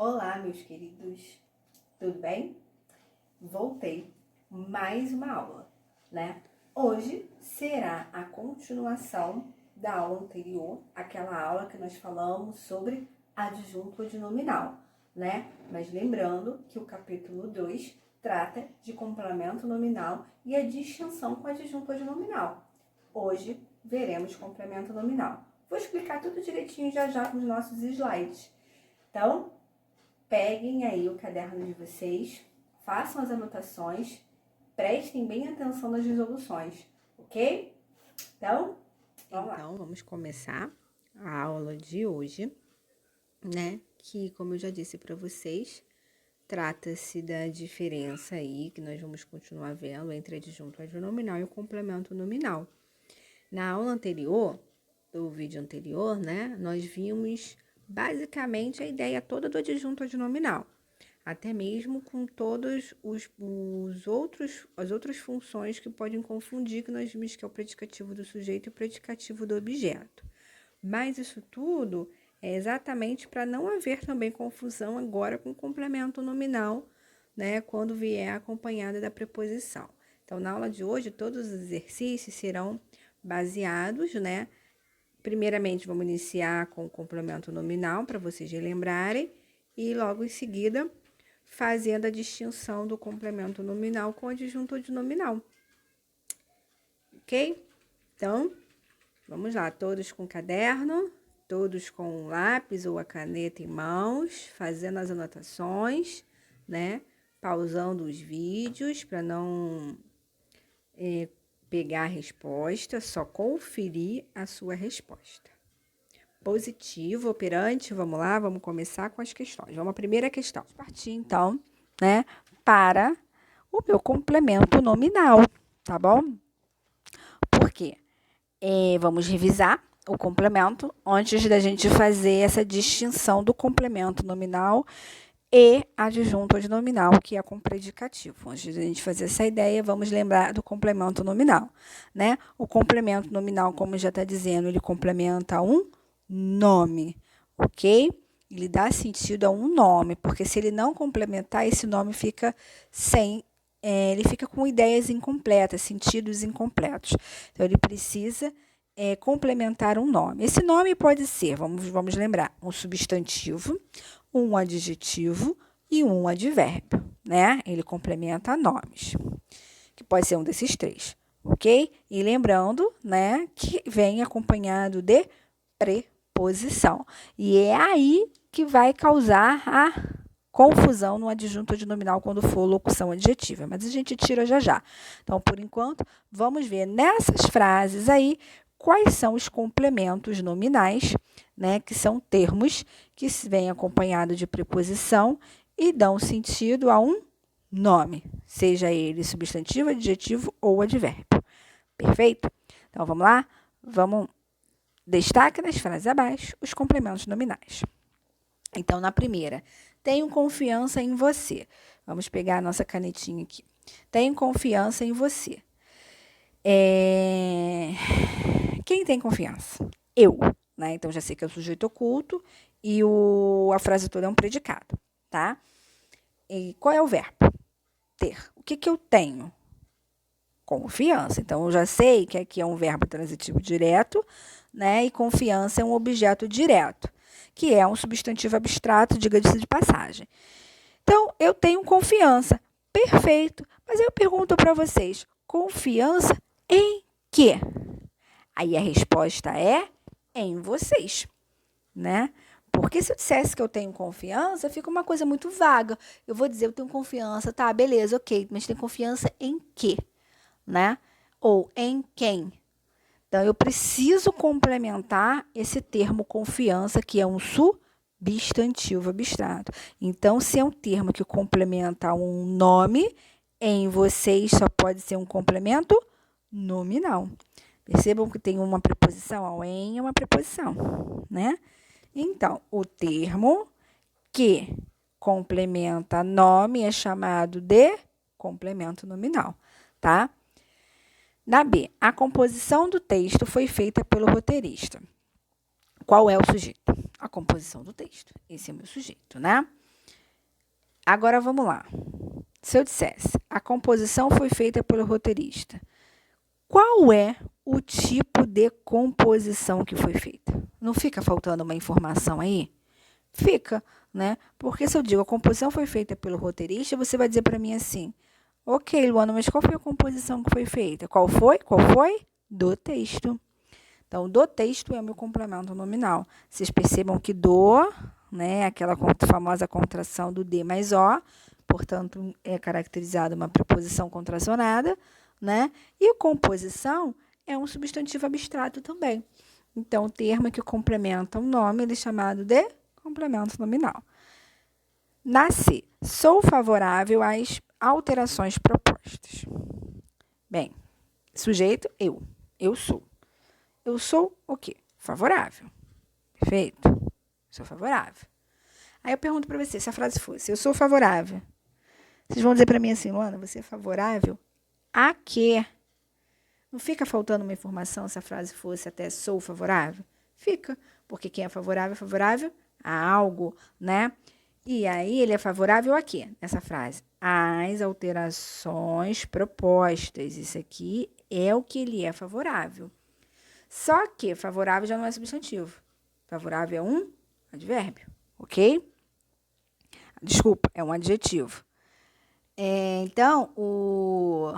Olá, meus queridos, tudo bem? Voltei, mais uma aula, né? Hoje será a continuação da aula anterior, aquela aula que nós falamos sobre adjunto adnominal, né? Mas lembrando que o capítulo 2 trata de complemento nominal e a distinção com adjunto adnominal. Hoje veremos complemento nominal. Vou explicar tudo direitinho já nos nossos slides. Então, peguem aí o caderno de vocês, façam as anotações, prestem bem atenção nas resoluções, ok? Então, vamos lá. Então, vamos começar a aula de hoje, né? Que, como eu já disse para vocês, trata-se da diferença aí, que nós vamos continuar vendo, entre adjunto adnominal e o complemento nominal. Na aula anterior, do vídeo anterior, né? Nós vimos basicamente a ideia toda do adjunto adnominal, até mesmo com todos as outras funções que podem confundir, que nós vimos que é o predicativo do sujeito e o predicativo do objeto. Mas isso tudo é exatamente para não haver também confusão agora com o complemento nominal, né, quando vier acompanhada da preposição. Então, na aula de hoje, todos os exercícios serão baseados, né? Primeiramente, vamos iniciar com o complemento nominal, para vocês relembrarem, e logo em seguida, fazendo a distinção do complemento nominal com o adjunto adnominal. Ok? Então, vamos lá, todos com caderno, todos com o lápis ou a caneta em mãos, fazendo as anotações, né? Pausando os vídeos para não pegar a resposta, só conferir a sua resposta. Positivo, operante, vamos lá, vamos começar com as questões. Vamos à primeira questão. Vamos partir, então, né, para o meu complemento nominal, tá bom? Por quê? Vamos revisar o complemento antes da gente fazer essa distinção do complemento nominal e adjunto adnominal, que é com predicativo. Antes da gente fazer essa ideia, vamos lembrar do complemento nominal, né? O complemento nominal, como já está dizendo, ele complementa um nome, ok? Ele dá sentido a um nome, porque se ele não complementar, esse nome fica ele fica com ideias incompletas, sentidos incompletos. Então, ele precisa complementar um nome. Esse nome pode ser, vamos lembrar, um substantivo, um adjetivo e um advérbio, né? Ele complementa nomes, que pode ser um desses três, ok? E lembrando, né, que vem acompanhado de preposição. E é aí que vai causar a confusão no adjunto adnominal quando for locução adjetiva, mas a gente tira já. Então, por enquanto, vamos ver nessas frases aí quais são os complementos nominais, né, que são termos que vêm acompanhados de preposição e dão sentido a um nome, seja ele substantivo, adjetivo ou advérbio. Perfeito? Então, vamos lá? Vamos destaque nas frases abaixo os complementos nominais. Então, na primeira, tenho confiança em você. Vamos pegar a nossa canetinha aqui. Tenho confiança em você. Quem tem confiança? Eu, né? Então, já sei que é o sujeito oculto e a frase toda é um predicado, tá? E qual é o verbo? Ter. O que eu tenho? Confiança. Então, eu já sei que aqui é um verbo transitivo direto, né? E confiança é um objeto direto, que é um substantivo abstrato, diga-se de passagem. Então, eu tenho confiança. Perfeito. Mas eu pergunto para vocês, confiança em quê? Aí a resposta é em vocês, né? Porque se eu dissesse que eu tenho confiança, fica uma coisa muito vaga. Eu vou dizer, eu tenho confiança, tá, beleza, ok, mas tem confiança em quê, né? Ou em quem? Então, eu preciso complementar esse termo confiança, que é um substantivo abstrato. Então, se é um termo que complementa um nome, em vocês só pode ser um complemento nominal. Percebam que tem uma preposição, ao em é uma preposição, né? Então, o termo que complementa nome é chamado de complemento nominal, tá? Na B, a composição do texto foi feita pelo roteirista. Qual é o sujeito? A composição do texto. Esse é o meu sujeito, né? Agora vamos lá. Se eu dissesse, a composição foi feita pelo roteirista, qual é o tipo de composição que foi feita? Não fica faltando uma informação aí? Fica, né? Porque se eu digo a composição foi feita pelo roteirista, você vai dizer para mim assim, ok, Luana, mas qual foi a composição que foi feita? Qual foi? Qual foi? Do texto. Então, do texto é o meu complemento nominal. Vocês percebam que do, né, aquela famosa contração do D mais O, portanto, é caracterizada uma preposição contracionada, né? E composição é um substantivo abstrato também. Então, o termo que complementa um nome, ele é chamado de complemento nominal. Na C, sou favorável às alterações propostas. Bem, sujeito, eu. Eu sou. Eu sou o quê? Favorável. Perfeito? Sou favorável. Aí eu pergunto para você, se a frase fosse, eu sou favorável. Vocês vão dizer para mim assim, Luana, você é favorável a quê? Não fica faltando uma informação se a frase fosse até sou favorável? Fica, porque quem é favorável a algo, né? E aí ele é favorável a quê? Nessa frase. As alterações propostas. Isso aqui é o que ele é favorável. Só que favorável já não é substantivo. Favorável é um advérbio, ok? Desculpa, é um adjetivo. Então, o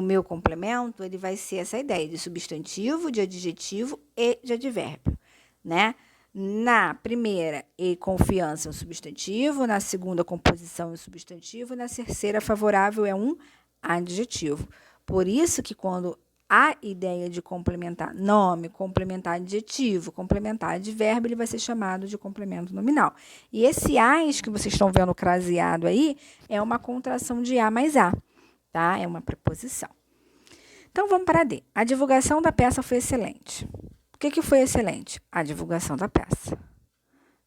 meu complemento, ele vai ser essa ideia de substantivo, de adjetivo e de advérbio, né? Na primeira, confiança é um substantivo, na segunda, composição é um substantivo, na terceira, favorável é um adjetivo. Por isso que quando a ideia de complementar nome, complementar adjetivo, complementar advérbio, ele vai ser chamado de complemento nominal. E esse as que vocês estão vendo craseado aí é uma contração de a mais a, tá? É uma preposição. Então, vamos para D. A divulgação da peça foi excelente. O que foi excelente? A divulgação da peça.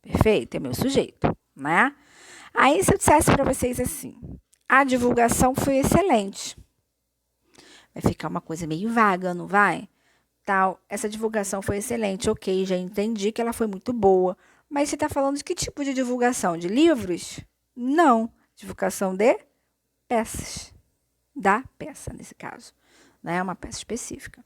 Perfeito? É meu sujeito, né? Aí, se eu dissesse para vocês assim, a divulgação foi excelente. Vai ficar uma coisa meio vaga, não vai? Tal, essa divulgação foi excelente, ok, já entendi que ela foi muito boa. Mas você está falando de que tipo de divulgação? De livros? Não. Divulgação de peças. Da peça, nesse caso. Né? Uma peça específica.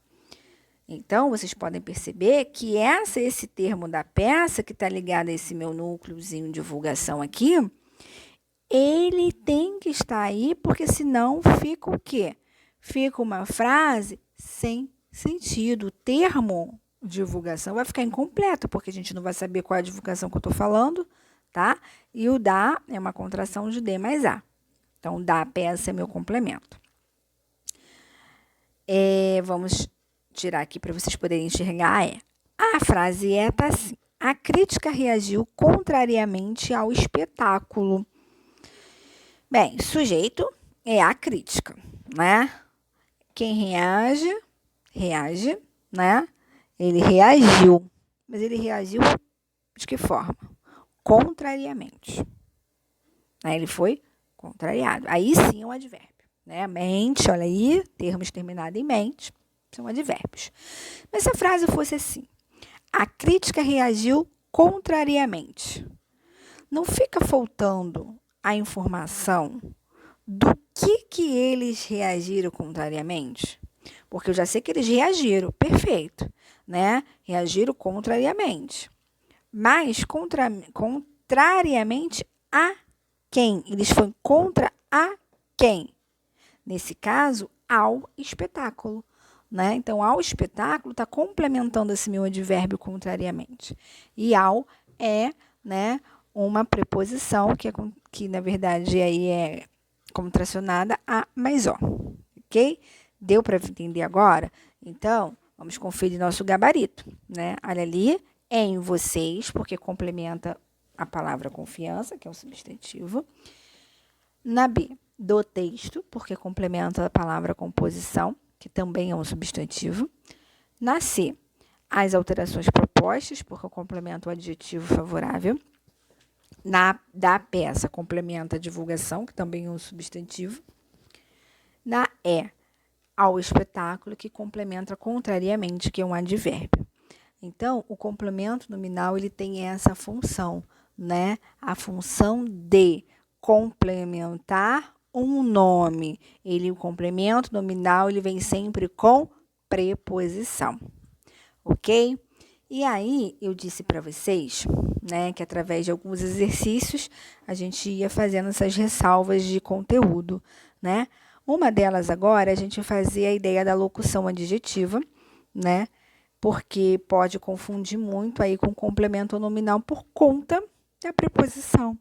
Então, vocês podem perceber que esse termo da peça, que está ligado a esse meu núcleozinho de divulgação aqui, ele tem que estar aí, porque senão fica o quê? Fica uma frase sem sentido. O termo divulgação vai ficar incompleto, porque a gente não vai saber qual é a divulgação que eu estou falando, tá? E o da é uma contração de D mais A. Então, da peça é meu complemento. Vamos tirar aqui para vocês poderem enxergar. A frase tá assim. A crítica reagiu contrariamente ao espetáculo. Bem, sujeito é a crítica, né? Quem reage, né? Ele reagiu. Mas ele reagiu de que forma? Contrariamente. Ele foi contrariado. Aí sim é um advérbio. Né? Mente, olha aí, termos terminados em mente, são advérbios. Mas se a frase fosse assim, a crítica reagiu contrariamente. Não fica faltando a informação do que eles reagiram contrariamente? Porque eu já sei que eles reagiram, perfeito, né? Reagiram contrariamente. Mas contrariamente a quem? Eles foram contra a quem? Nesse caso, ao espetáculo. Né? Então, ao espetáculo está complementando esse meu advérbio contrariamente. E ao é, né, uma preposição que na verdade aí é contracionada a mais o. Ok? Deu para entender agora? Então, vamos conferir nosso gabarito. Né? Olha ali, é em vocês, porque complementa a palavra confiança, que é um substantivo. Na B, do texto, porque complementa a palavra composição, que também é um substantivo. Na C, as alterações propostas, porque eu complemento o adjetivo favorável. Da peça, complementa a divulgação, que também é um substantivo. Na E, ao espetáculo, que complementa contrariamente, que é um advérbio. Então, o complemento nominal ele tem essa função, né, a função de complementar um nome. O complemento nominal, ele vem sempre com preposição, ok? E aí, eu disse para vocês, né, que através de alguns exercícios, a gente ia fazendo essas ressalvas de conteúdo, né? Uma delas agora, a gente vai fazer a ideia da locução adjetiva, né? Porque pode confundir muito aí com complemento nominal por conta da preposição,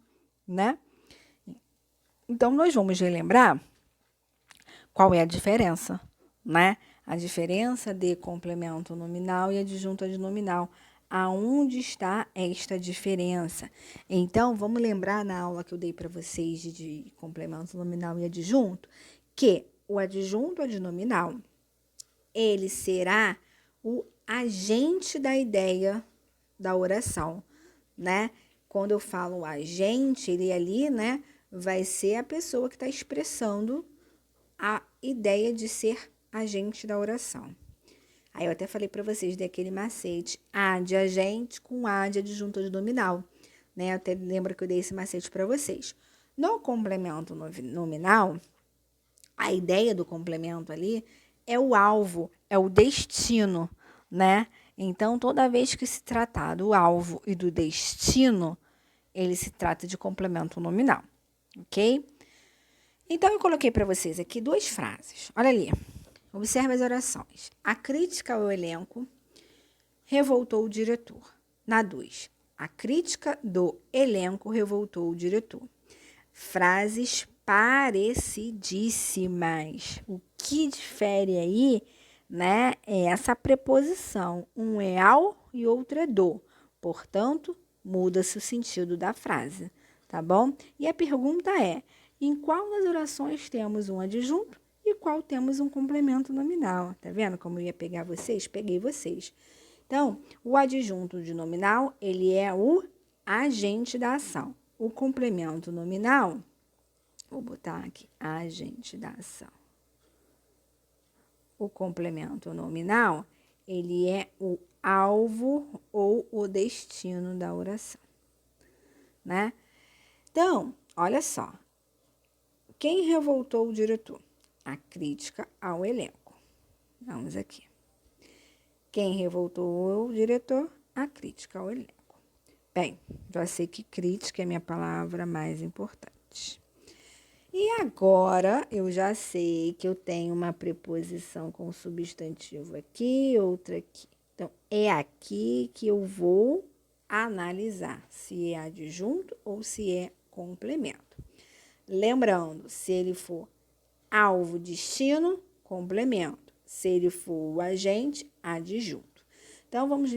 né? Então, nós vamos relembrar qual é a diferença, né? A diferença de complemento nominal e adjunto adnominal. Aonde está esta diferença? Então, vamos lembrar na aula que eu dei para vocês de complemento nominal e adjunto, que o adjunto adnominal, ele será o agente da ideia da oração, né? Quando eu falo agente, ele ali, né, vai ser a pessoa que está expressando a ideia de ser agente da oração. Aí eu até falei para vocês daquele macete, A de agente com A de adjunto adnominal, né? Eu até lembro que eu dei esse macete para vocês. No complemento nominal, a ideia do complemento ali é o alvo, é o destino, né? Então, toda vez que se tratar do alvo e do destino, ele se trata de complemento nominal, ok? Então, eu coloquei para vocês aqui 2 frases. Olha ali. Observe as orações. A crítica ao elenco revoltou o diretor. Na 2. A crítica do elenco revoltou o diretor. Frases parecidíssimas. O que difere aí, né, é essa preposição. Um é ao e outro é do. Portanto, muda-se o sentido da frase, tá bom? E a pergunta é: em qual das orações temos um adjunto e qual temos um complemento nominal? Tá vendo como eu ia pegar vocês? Peguei vocês. Então, o adjunto de nominal, ele é o agente da ação. O complemento nominal, vou botar aqui, agente da ação. O complemento nominal, ele é o alvo ou o destino da oração, né? Então, olha só. Quem revoltou o diretor? A crítica ao elenco. Vamos aqui. Quem revoltou o diretor? A crítica ao elenco. Bem, já sei que crítica é a minha palavra mais importante. E agora, eu já sei que eu tenho uma preposição com substantivo aqui, outra aqui. Então, é aqui que eu vou analisar se é adjunto ou se é complemento. Lembrando, se ele for alvo, destino, complemento. Se ele for o agente, adjunto. Então, vamos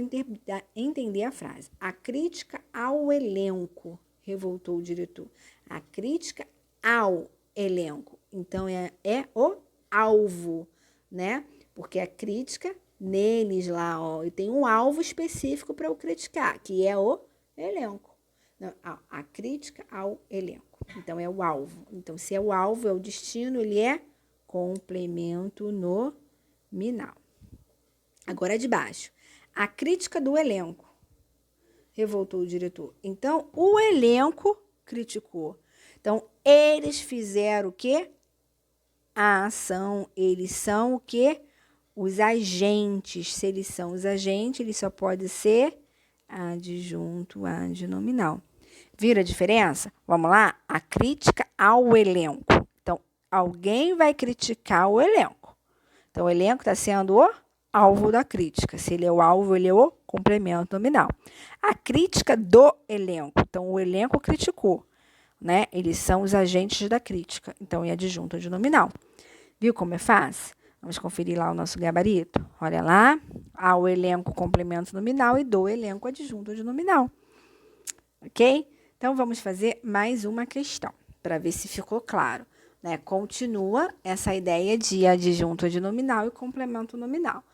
entender a frase. A crítica ao elenco revoltou o diretor. A crítica ao elenco. Então, é o alvo, né? Porque a crítica neles lá, ó, e tem um alvo específico para eu criticar, que é o elenco. Não, a crítica ao elenco. Então, é o alvo. Então, se é o alvo, é o destino, ele é complemento nominal. Agora, de baixo. A crítica do elenco revoltou o diretor. Então, o elenco criticou. Então, eles fizeram o quê? A ação. Eles são o quê? Os agentes. Se eles são os agentes, ele só pode ser adjunto adnominal. Vira a diferença? Vamos lá? A crítica ao elenco. Então, alguém vai criticar o elenco. Então, o elenco está sendo o alvo da crítica. Se ele é o alvo, ele é o complemento nominal. A crítica do elenco. Então, o elenco criticou, né? Eles são os agentes da crítica. Então, é adjunto adnominal. Viu como é fácil? Vamos conferir lá o nosso gabarito. Olha lá. Ao elenco complemento nominal e do elenco adjunto adnominal. Ok? Então, vamos fazer mais uma questão, para ver se ficou claro, né? Continua essa ideia de adjunto adnominal e complemento nominal.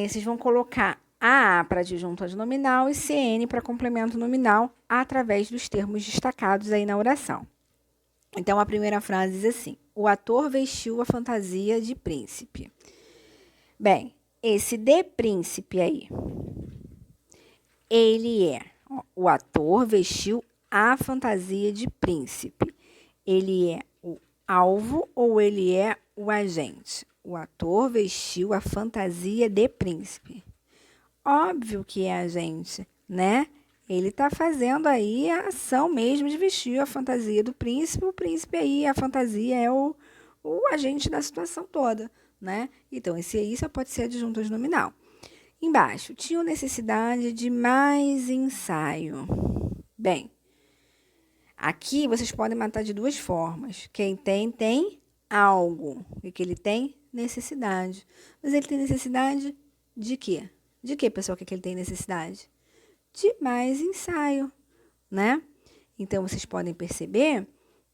Vocês vão colocar AA para adjunto adnominal e CN para complemento nominal através dos termos destacados aí na oração. Então, a primeira frase diz assim: o ator vestiu a fantasia de príncipe. Bem, esse de príncipe aí, ele é, Ó, o ator vestiu a fantasia de príncipe. Ele é o alvo ou ele é o agente? O ator vestiu a fantasia de príncipe. Óbvio que é agente, né? Ele está fazendo aí a ação mesmo de vestir a fantasia do príncipe. O príncipe aí, a fantasia é o agente da situação toda, né? Então, esse aí só pode ser adjunto de nominal. Embaixo, tinham necessidade de mais ensaio. Bem, aqui vocês podem matar de duas formas. Quem tem algo. E que ele tem necessidade. Mas ele tem necessidade de quê? De quê, pessoal, que ele tem necessidade? De mais ensaio, né? Então, vocês podem perceber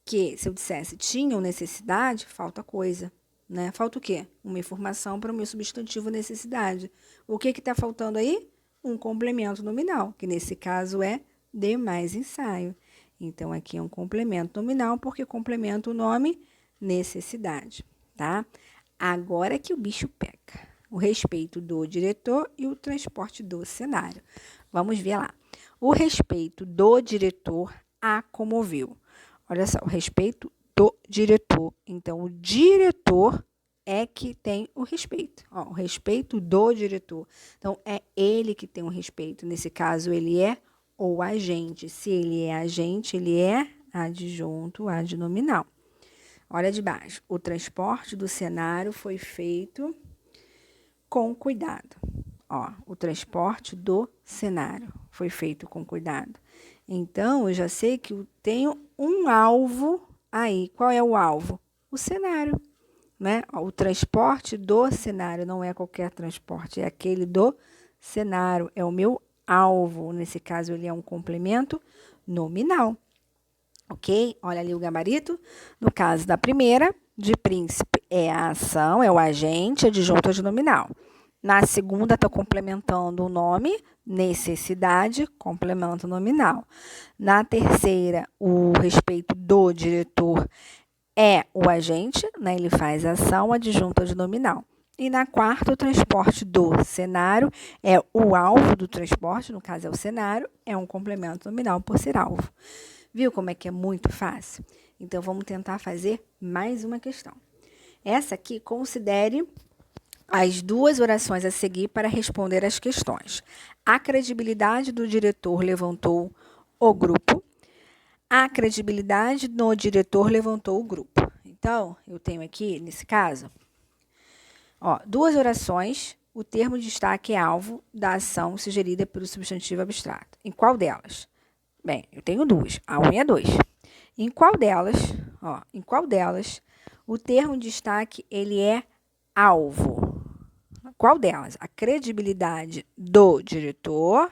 que se eu dissesse tinham necessidade, falta coisa, né? Falta o quê? Uma informação para o meu substantivo necessidade. O que está faltando aí? Um complemento nominal, que nesse caso é de mais ensaio. Então, aqui é um complemento nominal, porque complementa o nome necessidade, tá? Agora que o bicho pega. O respeito do diretor e o transporte do cenário. Vamos ver lá. O respeito do diretor a comoveu. Olha só, o respeito do diretor. Então, o diretor é que tem o respeito. Ó, o respeito do diretor. Então, é ele que tem o respeito. Nesse caso, ele é o agente. Se ele é agente, ele é adjunto adnominal. Olha de baixo. O transporte do cenário foi feito com cuidado. Ó, o transporte do cenário foi feito com cuidado. Então, eu já sei que eu tenho um alvo aí. Qual é o alvo? O cenário, né? Ó, o transporte do cenário não é qualquer transporte, é aquele do cenário, é o meu alvo. Nesse caso, ele é um complemento nominal. Ok? Olha ali o gabarito. No caso da primeira, de príncipe, é a ação, é o agente, adjunto adnominal. Na segunda, está complementando o nome, necessidade, complemento nominal. Na terceira, o respeito do diretor é o agente, né? Ele faz a ação, adjunto adnominal. E na quarta, o transporte do cenário é o alvo do transporte, no caso é o cenário, é um complemento nominal por ser alvo. Viu como é que é muito fácil? Então, vamos tentar fazer mais uma questão. Essa aqui, considere as duas orações a seguir para responder as questões. A credibilidade do diretor levantou o grupo. A credibilidade do diretor levantou o grupo. Então, eu tenho aqui, nesse caso, ó, duas orações. O termo de destaque é alvo da ação sugerida pelo substantivo abstrato. Em qual delas? Bem, eu tenho duas, A1 e A2. Em qual delas, o termo de destaque, ele é alvo? Qual delas? A credibilidade do diretor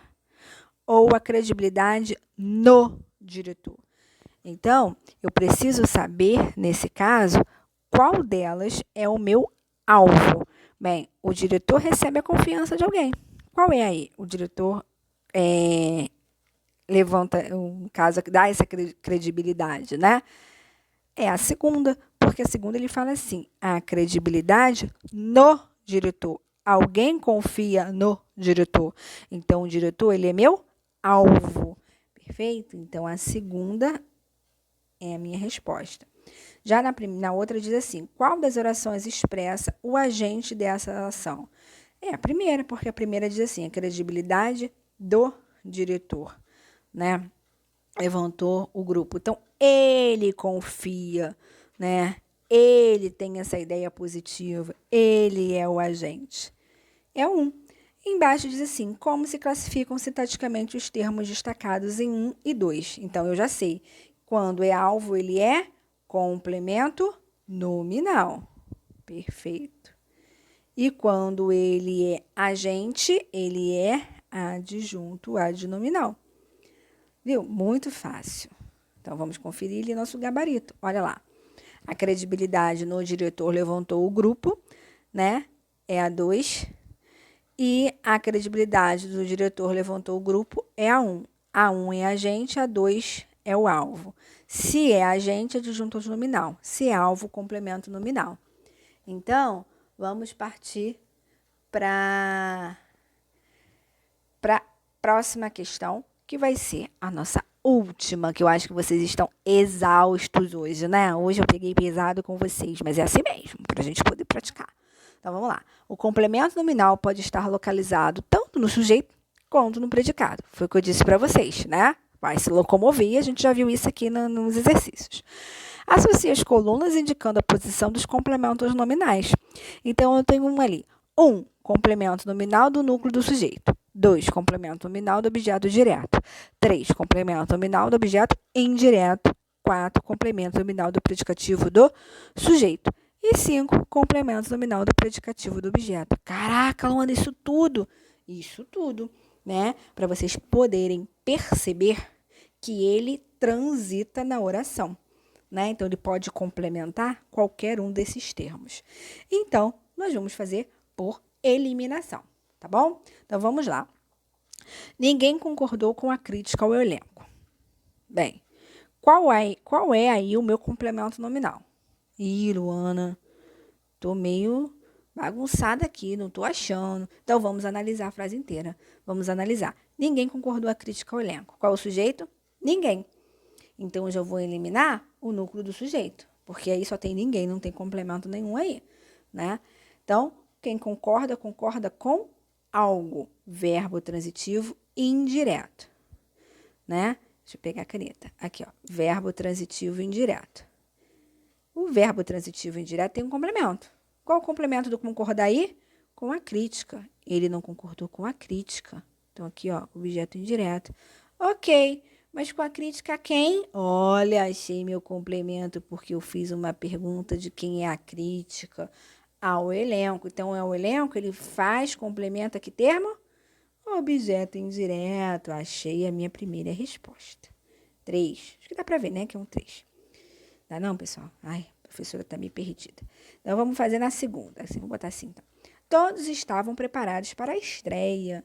ou a credibilidade no diretor? Então, eu preciso saber, nesse caso, qual delas é o meu alvo. Bem, o diretor recebe a confiança de alguém. Qual é aí? O diretor levanta, um caso que dá essa credibilidade, né? É a segunda, porque a segunda ele fala assim, a credibilidade no diretor. Alguém confia no diretor. Então, o diretor, ele é meu alvo. Perfeito? Então, a segunda é a minha resposta. Já na outra diz assim, qual das orações expressa o agente dessa ação? É a primeira, porque a primeira diz assim, a credibilidade do diretor, né? Levantou o grupo. Então, ele confia, né? Ele tem essa ideia positiva, ele é o agente. É um. Embaixo diz assim, como se classificam sintaticamente os termos destacados em 1 e 2. Então, eu já sei. Quando é alvo, ele é complemento nominal. Perfeito. E quando ele é agente, ele é adjunto adnominal. Viu? Muito fácil. Então, vamos conferir ali nosso gabarito. Olha lá. A credibilidade no diretor levantou o grupo, né? É a 2. E a credibilidade do diretor levantou o grupo é a 1. A 1 é agente, a 2 é o alvo. Se é agente, é adjunto nominal. Se é alvo, complemento nominal. Então, vamos partir para a próxima questão, que vai ser a nossa última, que eu acho que vocês estão exaustos hoje, né? Hoje eu peguei pesado com vocês, mas é assim mesmo, para a gente poder praticar. Então, vamos lá. O complemento nominal pode estar localizado tanto no sujeito quanto no predicado. Foi o que eu disse para vocês, né? Vai se locomover, a gente já viu isso aqui nos exercícios. Associe as colunas indicando a posição dos complementos nominais. Então, eu tenho ali. 1. Complemento nominal do núcleo do sujeito. 2. Complemento nominal do objeto direto. 3. Complemento nominal do objeto indireto. 4. Complemento nominal do predicativo do sujeito. E 5. Complemento nominal do predicativo do objeto. Caraca, Luana, isso tudo! Isso tudo, né? Para vocês poderem perceber que ele transita na oração, né? Então, ele pode complementar qualquer um desses termos. Então, nós vamos fazer por eliminação, tá bom? Então, vamos lá. Ninguém concordou com a crítica ao elenco. Bem, qual é aí o meu complemento nominal? Ih, Luana, tô meio bagunçada aqui, não tô achando. Então, vamos analisar a frase inteira. Vamos analisar. Ninguém concordou com a crítica ao elenco. Qual é o sujeito? Ninguém. Então, eu já vou eliminar o núcleo do sujeito, porque aí só tem ninguém, não tem complemento nenhum aí, né? Então, quem concorda, concorda com algo. Verbo transitivo indireto, né? Deixa eu pegar a caneta. Aqui, ó. Verbo transitivo indireto. O verbo transitivo indireto tem um complemento. Qual o complemento do concordar aí? Com a crítica. Ele não concordou com a crítica. Então, aqui, ó, objeto indireto. Ok, mas com a crítica a quem? Olha, achei meu complemento porque eu fiz uma pergunta de quem é a crítica ao elenco. Então, é o elenco, ele faz, complementa que termo? Objeto indireto. Achei a minha primeira resposta. 3. Acho que dá para ver, né, que é um 3. Dá não, pessoal? Ai, a professora tá meio perdida. Então, vamos fazer na segunda. Assim, vou botar assim, então. Todos estavam preparados para a estreia.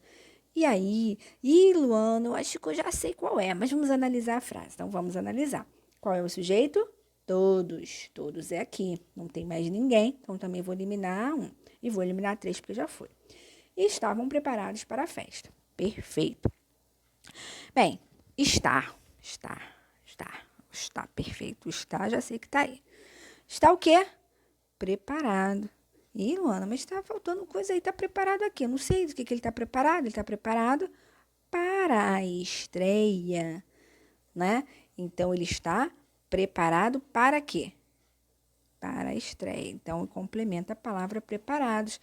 E aí? Luana, eu acho que eu já sei qual é, mas vamos analisar a frase. Então, vamos analisar. Qual é o sujeito? Todos. Todos é aqui. Não tem mais ninguém, então também vou eliminar 1. E vou eliminar 3, porque já foi. E estavam preparados para a festa. Perfeito. Bem, está, perfeito. Está, já sei que está aí. Está o quê? Preparado. Ih, Luana, mas está faltando coisa aí. Está preparado aqui. Eu não sei do que ele está preparado. Ele está preparado para a estreia, né? Então, ele está preparado para quê? Para a estreia. Então, complementa a palavra preparados.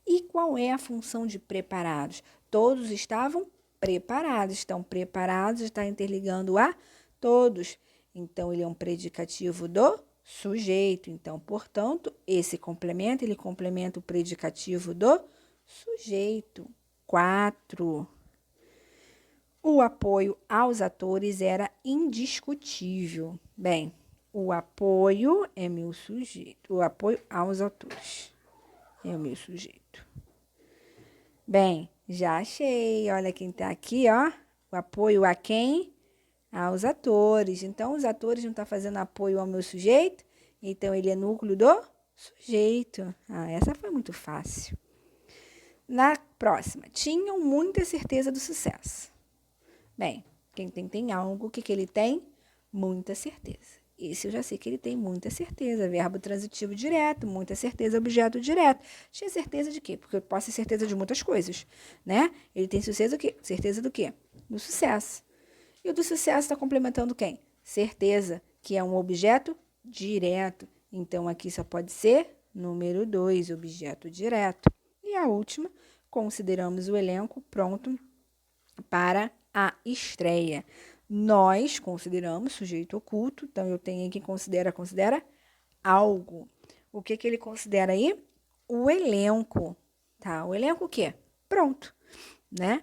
E qual é a função de preparados? Todos estavam preparados. Estão preparados, está interligando a todos. Então, ele é um predicativo do sujeito. Então, portanto, esse complemento, ele complementa o predicativo do sujeito. 4. O apoio aos atores era indiscutível. Bem, o apoio é meu sujeito. O apoio aos atores é o meu sujeito. Bem, já achei. Olha quem tá aqui, ó. O apoio a quem? Aos atores. Então, os atores não estão fazendo apoio ao meu sujeito, então ele é núcleo do sujeito. Ah, essa foi muito fácil. Na próxima, tinham muita certeza do sucesso. Bem, quem tem algo, o que ele tem? Muita certeza. Esse eu já sei que ele tem muita certeza. Verbo transitivo direto, muita certeza, objeto direto. Tinha certeza de quê? Porque eu posso ter certeza de muitas coisas, né? Ele tem certeza do quê? Certeza do quê? Do sucesso. E o do sucesso está complementando quem? Certeza, que é um objeto direto. Então, aqui só pode ser número 2, objeto direto. E a última, consideramos o elenco pronto para a estreia. Nós consideramos sujeito oculto, então eu tenho aqui considera algo. O que ele considera aí? O elenco, tá? O elenco o quê? Pronto, né?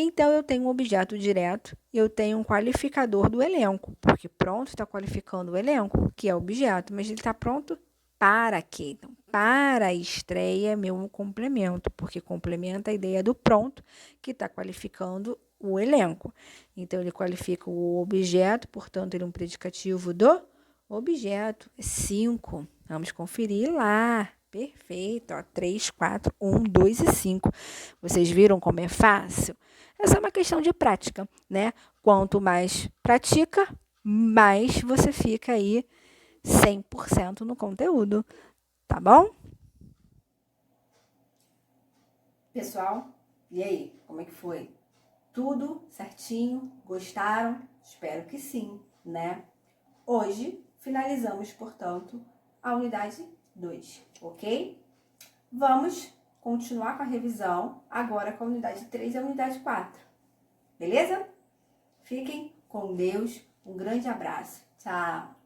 Então, eu tenho um objeto direto e eu tenho um qualificador do elenco, porque pronto está qualificando o elenco, que é objeto, mas ele está pronto para quê? Então, para a estreia é meu complemento, porque complementa a ideia do pronto, que está qualificando o elenco. Então, ele qualifica o objeto, portanto, ele é um predicativo do objeto. 5. Vamos conferir lá. Perfeito. Ó, 3, 4, 1, 2 e 5. Vocês viram como é fácil? Essa é uma questão de prática, né? Quanto mais pratica, mais você fica aí 100% no conteúdo, tá bom? Pessoal, e aí, como é que foi? Tudo certinho? Gostaram? Espero que sim, né? Hoje finalizamos, portanto, a unidade 2, ok? Vamos continuar com a revisão agora com a unidade 3 e a unidade 4, beleza? Fiquem com Deus, um grande abraço, tchau!